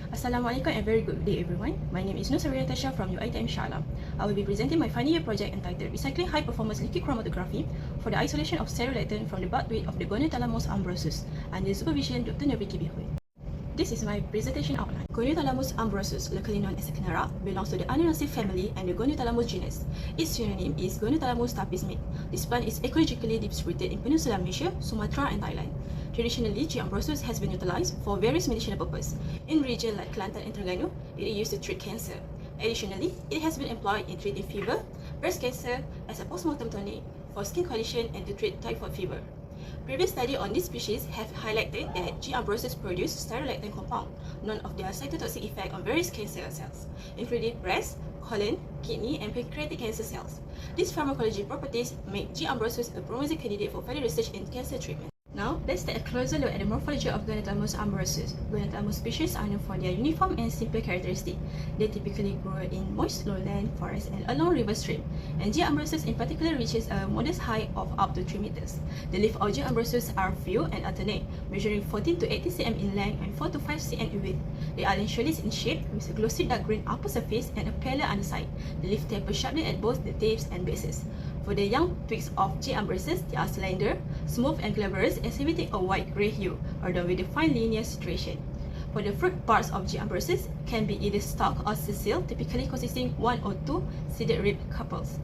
Assalamualaikum and very good day everyone. My name is Nusariya Tasha from UITM Sharjah. I will be presenting my final year project entitled Recycling High Performance Liquid Chromatography for the isolation of Styryl from the bark twig of the Goniothalamus umbrosus under supervision Dr. Nabi Kibihoy. This is my presentation outline. Goniothalamus umbrosus, locally known as a canara, belongs to the Anaceae family and the Goniothalamus genus. Its synonym is Goniothalamus tapismate. This plant is ecologically distributed in Peninsular Malaysia, Sumatra and Thailand. Traditionally, G. umbrosus has been utilized for various medicinal purposes. In regions like Kelantan and Terengganu, it is used to treat cancer. Additionally, it has been employed in treating fever, breast cancer, as a postmortem tonic, for skin condition and to treat typhoid fever. Previous studies on this species have highlighted that G. umbrosus produce styrolactone compound, known of their cytotoxic effect on various cancer cells, including breast, colon, kidney, and pancreatic cancer cells. These pharmacology properties make G. umbrosus a promising candidate for further research in cancer treatment. Now, let's take a closer look at the morphology of Goniothalamus umbrosus. Goniothalamus species are known for their uniform and simple characteristics. They typically grow in moist lowland forests and along river stream, and G. umbrosus in particular reaches a modest height of up to 3 meters. The leaves of G. umbrosus are few and alternate, measuring 14 to 18 cm in length and 4 to 5 cm in width. They are lanceolate in shape with a glossy dark green upper surface and a paler underside. The leaf taper sharply at both the tips and bases. For the young twigs of G. umbrosus, they are slender, smooth and glabrous, exhibiting a white-grey hue, although with a fine linear striation. For the fruit parts of G. umbrosus can be either stalk or sessile, typically consisting 1 or 2 seeded rib carpels.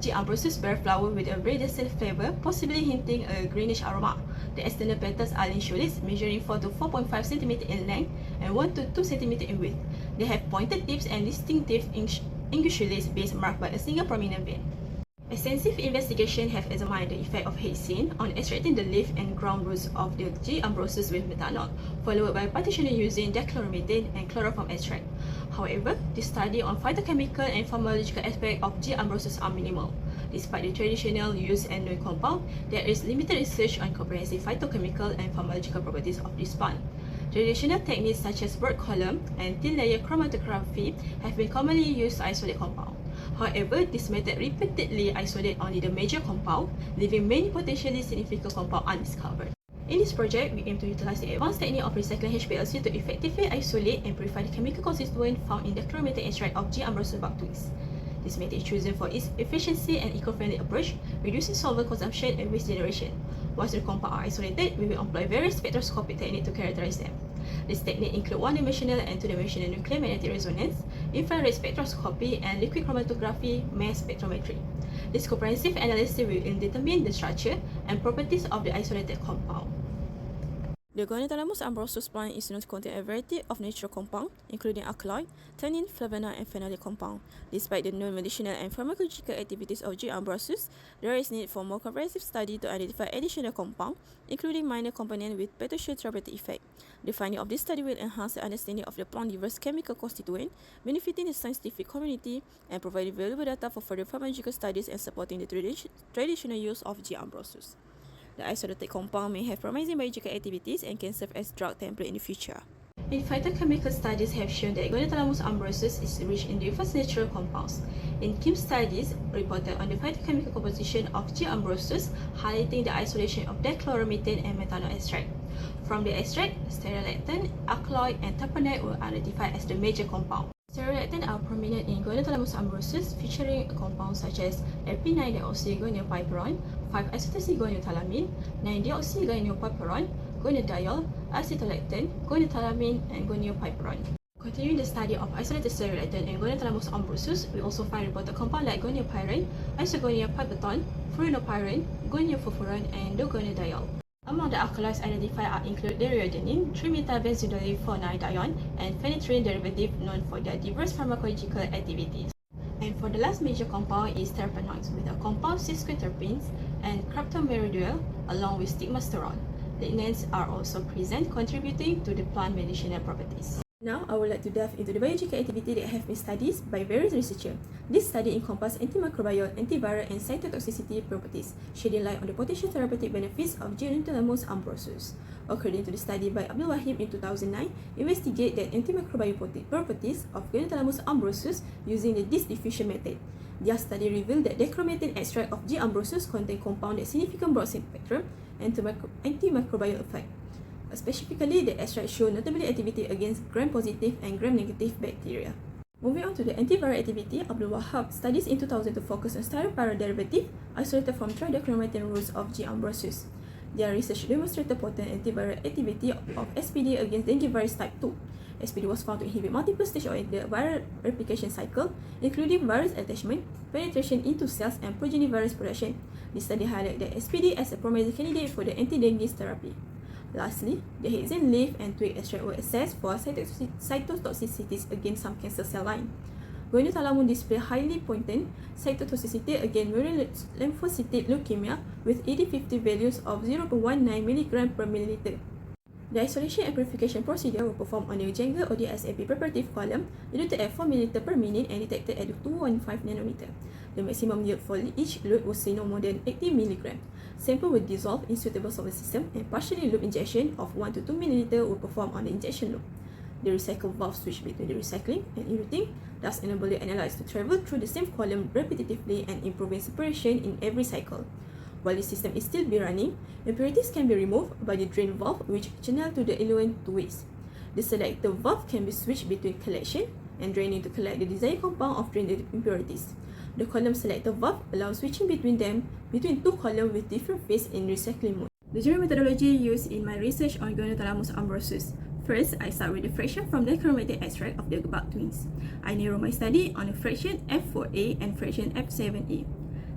G. umbrosus bear flower with a iridescent flavor, possibly hinting a greenish aroma. The external petals are lanceolates, measuring 4 to 4.5 cm in length and 1 to 2 cm in width. They have pointed tips and distinctive inguinulates base marked by a single prominent vein. Extensive investigation have examined the effect of hexane on extracting the leaf and ground roots of the G. umbrosus with methanol, followed by partitioning using dichloromethane and chloroform extract. However, the study on phytochemical and pharmacological aspects of G. umbrosus are minimal. Despite the traditional use and known compound, there is limited research on comprehensive phytochemical and pharmacological properties of this plant. Traditional techniques such as word column and thin layer chromatography have been commonly used to isolate compound. However, this method repeatedly isolates only the major compound, leaving many potentially significant compounds undiscovered. In this project, we aim to utilize the advanced technique of recycling HPLC to effectively isolate and purify the chemical constituent found in the chloromethane extract of G. umbrosus bark twigs. This method is chosen for its efficiency and eco-friendly approach, reducing solvent consumption and waste generation. Once the compounds are isolated, we will employ various spectroscopic techniques to characterize them. This technique includes one-dimensional and two-dimensional nuclear magnetic resonance, infrared spectroscopy, and liquid chromatography mass spectrometry. This comprehensive analysis will determine the structure and properties of the isolated compound. The Goniothalamus umbrosus plant is known to contain a variety of natural compounds, including alkaloid, tannin, flavonoid, and phenolic compounds. Despite the known medicinal and pharmacological activities of G. umbrosus, there is need for more comprehensive study to identify additional compounds, including minor components with potential therapeutic effect. The finding of this study will enhance the understanding of the plant's diverse chemical constituent, benefiting the scientific community and providing valuable data for further pharmacological studies and supporting the traditional use of G. umbrosus. The isolated compound may have promising biological activities and can serve as drug template in the future. In phytochemical studies have shown that Goniothalamus umbrosus is rich in diverse natural compounds. In chem studies reported on the phytochemical composition of G. umbrosus, highlighting the isolation of dichloromethane and methanol extract. From the extract, styrolactone, alkaloid, and terpenite were identified as the major compound. Styrolactone are prominent in Goniothalamus umbrosus, featuring compounds such as epinine-deoxygoniopiperon, 5-acetylcygoniotalamine, 9-deoxygoniopiperon, gonodiol, acetolactone, goniothalamine, and goniopiperon. Continuing the study of isolated styrolactone and Goniothalamus umbrosus, we also find reported compounds like goniopyrene, isogoniopipetone, furanopyrene, goniophofuran, and dogonodiol. Among the alkaloids identified are include deriodinine, 3-methyl-benzidole-4,9-dione, and phenytoin derivative known for their diverse pharmacological activities. And for the last major compound is terpenoids, with a compound sesquiterpenes and cryptomeridol along with stigmasterol. Lignans are also present, contributing to the plant medicinal properties. Now, I would like to delve into the biological activity that have been studied by various researchers. This study encompasses antimicrobial, antiviral, and cytotoxicity properties, shedding light on the potential therapeutic benefits of Goniothalamus umbrosus. According to the study by Abdul Wahib in 2009, investigate the antimicrobial properties of Goniothalamus umbrosus using the disk diffusion method. Their study revealed that dichloromethane extract of G. umbrosus contain compound that significant broad spectrum antimicrobial effect. Specifically, the extract show notable activity against gram-positive and gram-negative bacteria. Moving on to the antiviral activity, Abdul Wahab studies in 2000 to focus on Styryl derivative isolated from tridichromatin roots of G. umbrosus. Their research demonstrated potent antiviral activity of SPD against dengue virus type 2. SPD was found to inhibit multiple stages of the viral replication cycle, including virus attachment, penetration into cells, and progeny virus production. This study highlighted that SPD as a promising candidate for the anti-dengue therapy. Lastly, the hexane leaf and twig extract were assessed for cytotoxicities against some cancer cell line. Goniothalamus display highly potent cytotoxicity against murine lymphocytic leukemia with ED50 values of 0.19 mg per milliliter. The isolation and purification procedure were performed on the Jaeger ODSAP preparative column, diluted at 4 ml per minute and detected at 215 nanometer. The maximum yield for each load was no more than 80 mg. Sample were dissolved in suitable solvent system and partially loop injection of 1 to 2 ml were performed on the injection loop. The recycle valve switched between the recycling and eluting, thus enable the analytes to travel through the same column repetitively and improving separation in every cycle. While the system is still running, impurities can be removed by the drain valve which channel to the eluent to waste. The selector valve can be switched between collection and draining to collect the desired compound of drained impurities. The column selector valve allows switching between two columns with different phase in recycling mode. The general methodology used in my research on Goniothalamus umbrosus. First, I start with the fraction from the chromatic extract of the Bark Twigs. I narrow my study on the fraction F4A and fraction F7A.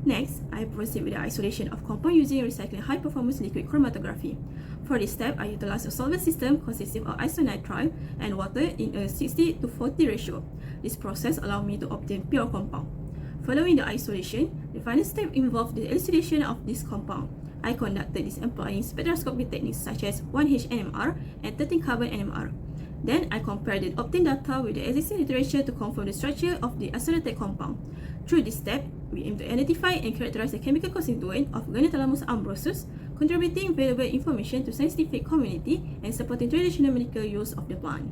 Next, I proceed with the isolation of compound using recycling high-performance liquid chromatography. For this step, I utilize a solvent system consisting of isonitrile and water in a 60:40 ratio. This process allows me to obtain pure compound. Following the isolation, the final step involved the elucidation of this compound. I conducted this employing spectroscopy techniques such as 1H NMR and 13-carbon NMR. Then, I compared the obtained data with the existing literature to confirm the structure of the isolated compound. Through this step, we aim to identify and characterize the chemical constituent of Goniothalamus umbrosus, contributing valuable information to scientific community and supporting traditional medical use of the plant.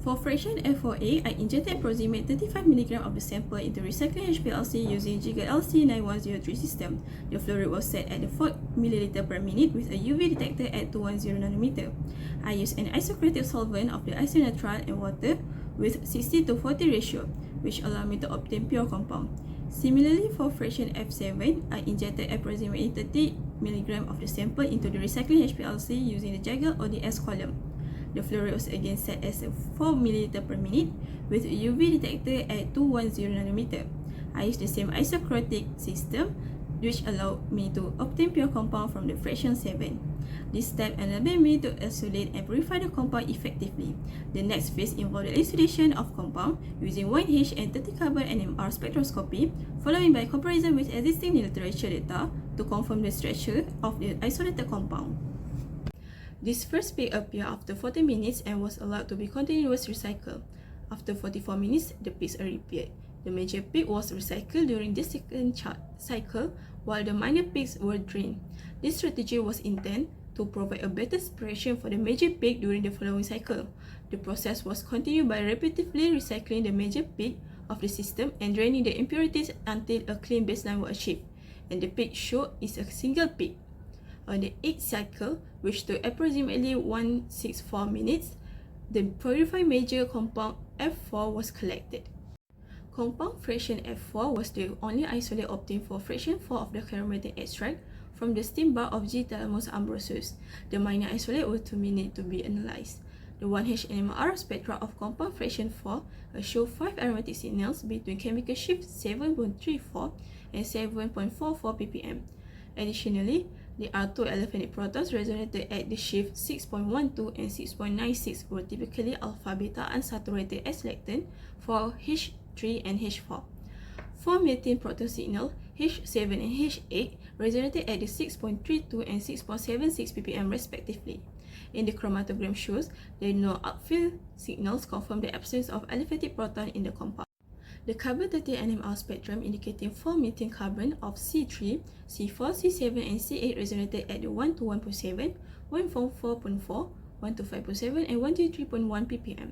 For fraction F4A, I injected approximately 35 mg of the sample into recycling HPLC using Giga LC9103 system. The flow rate was set at 4 ml per minute with a UV detector at 210 nanometer. I used an isocratic solvent of the isonitrile and water with 60:40 ratio, which allowed me to obtain pure compound. Similarly, for fraction F7, I injected approximately 30 mg of the sample into the recycling HPLC using the Jaeger ODS column. The flow rate was again set as 4 ml per minute with a UV detector at 210 nanometer. I used the same isocratic system which allowed me to obtain pure compound from the fraction 7. This step enabled me to isolate and purify the compound effectively. The next phase involved the elucidation of compound using 1H and 30-carbon NMR spectroscopy, following by comparison with existing literature data to confirm the structure of the isolated compound. This first peak appeared after 40 minutes and was allowed to be continuously recycled. After 44 minutes, the peaks reappeared. The major peak was recycled during the second cycle, while the minor peaks were drained. This strategy was intended to provide a better separation for the major peak during the following cycle. The process was continued by repetitively recycling the major peak of the system and draining the impurities until a clean baseline was achieved, and the peak shown is a single peak. On the 8th cycle, which took approximately 164 minutes, the purified major compound F4 was collected. Compound fraction F4 was the only isolate obtained for fraction 4 of the chromatic extract from the stem bark of Goniothalamus umbrosus. The minor isolate were to need to be analyzed. The 1H NMR spectra of compound fraction 4 show 5 aromatic signals between chemical shift 7.34 and 7.44 ppm. Additionally, the R2 elephanic protons resonated at the shift 6.12 and 6.96 were typically alpha-beta unsaturated as lactone for H3 and H4. 4 methane proton signal H7 and H8 resonated at the 6.32 and 6.76 ppm respectively. In the chromatogram shows there are no upfield signals confirm the absence of aliphatic proton in the compound. The carbon-30 NMR spectrum indicating 4 methane carbon of C3, C4, C7, and C8 resonated at the 1 to 1.7, 1.4.4, 1 to 5.7, and 1 to 3.1 ppm.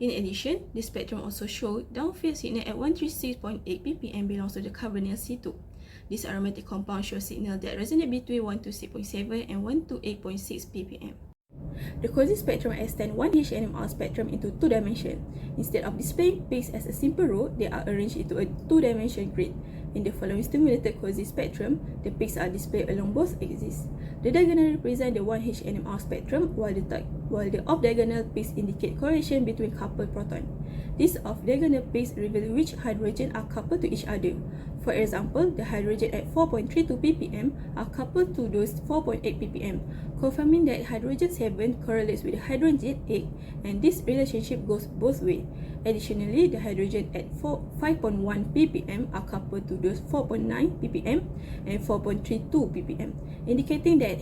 In addition, the spectrum also showed downfield signal at 136.8 ppm belongs to the carbonyl C2. This aromatic compound shows signal that resonate between 1 to 6.7 and 1 to 8.6 ppm. The COSY spectrum extends one HNMR spectrum into two dimensions. Instead of displaying peaks as a simple row, they are arranged into a two-dimensional grid. In the following stimulated COSY spectrum, the peaks are displayed along both axes. The diagonal represents the 1HNMR spectrum, while the off-diagonal peaks indicate correlation between coupled protons. These off-diagonal peaks reveal which hydrogen are coupled to each other. For example, the hydrogen at 4.32 ppm are coupled to those 4.8 ppm, confirming that hydrogen 7 correlates with hydrogen 8, and this relationship goes both ways. Additionally, the hydrogen at 5.1 ppm are coupled to those 4.9 ppm and 4.32 ppm, indicating that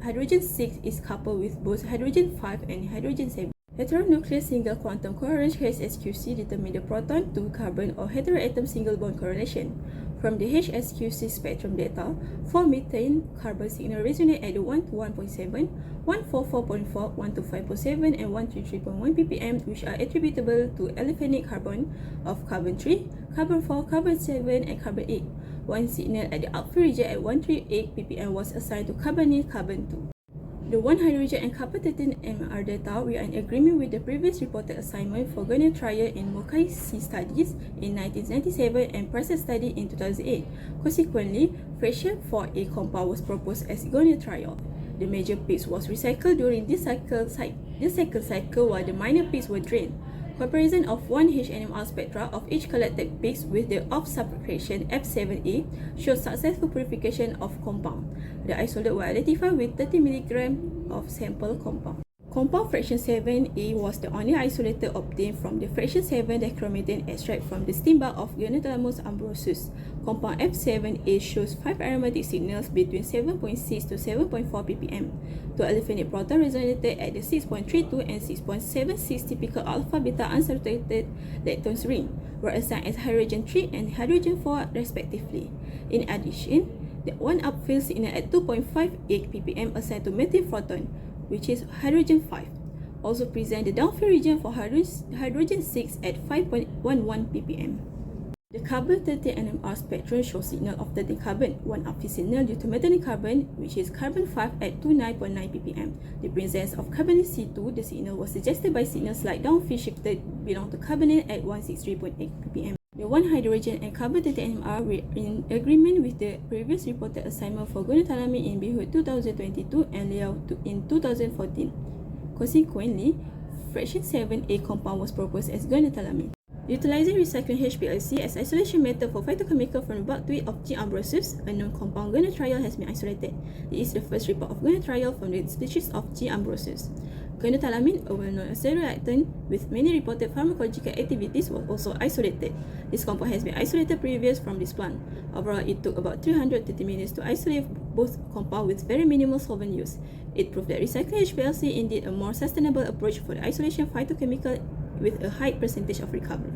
hydrogen 6 is coupled with both hydrogen 5 and hydrogen 7. Heteronuclear single quantum coherence HSQC determine the proton to carbon or heteroatom single bond correlation. From the HSQC spectrum data, 4-methane carbon signal resonate at the 1 to 1.7, 144.4, 125.7, and 133.1 ppm, which are attributable to elephanic carbon of carbon 3, carbon 4, carbon 7, and carbon 8. One signal at the outfield region at 138 ppm was assigned to carbonyl carbon 2. The 1 hydrogen and carbon 13 MR data, we are in agreement with the previous reported assignment for Goniothalamus trial in Mokai-C studies in 1997 and Present study in 2008. Consequently, fraction 4A compound was proposed as Goniothalamus trial. The major peaks was recycled during this second cycle while the minor peaks were drained. Comparison of 1 HNMR spectra of each collected peaks with the off-subfraction F7A shows successful purification of compound. The isolate were identified with 30 mg of sample compound. Compound fraction 7A was the only isolated obtained from the fraction 7 dichromethane extract from the stem bark of Goniothalamus umbrosus. Compound F7A shows 5 aromatic signals between 7.6 to 7.4 ppm. Two elephanic proton resonated at the 6.32 and 6.76 typical alpha-beta unsaturated lactones ring, were assigned as hydrogen 3 and hydrogen 4 respectively. In addition, the one upfield signal at 2.58 ppm assigned to methane proton, which is hydrogen 5. Also present the downfield region for hydrogen 6 at 5.11 ppm. The carbon 13 NMR spectrum shows signal of 13 carbon, one upfield signal due to methane carbon, which is carbon 5 at 29.9 ppm. The presence of carbonyl C2, the signal was suggested by signal slide downfield shifted belong to carbonyl at 163.8 ppm. The 1 hydrogen and carbon 13 NMR were in agreement with the previous reported assignment for Goniothalamus in Behoud 2022 and Liao in 2014. Consequently, fraction 7A compound was proposed as Goniothalamus. Utilizing recycling HPLC as isolation method for phytochemical from the bark twig of G. umbrosus, a known compound Goniothalamus trial has been isolated. This is the first report of Goniothalamus trial from the species of G. umbrosus. Goniothalamus, a well-known steroidectin with many reported pharmacological activities, was also isolated. This compound has been isolated previous from this plant. Overall, it took about 330 minutes to isolate both compounds with very minimal solvent use. It proved that recycling HPLC indeed a more sustainable approach for the isolation of phytochemical with a high percentage of recovery.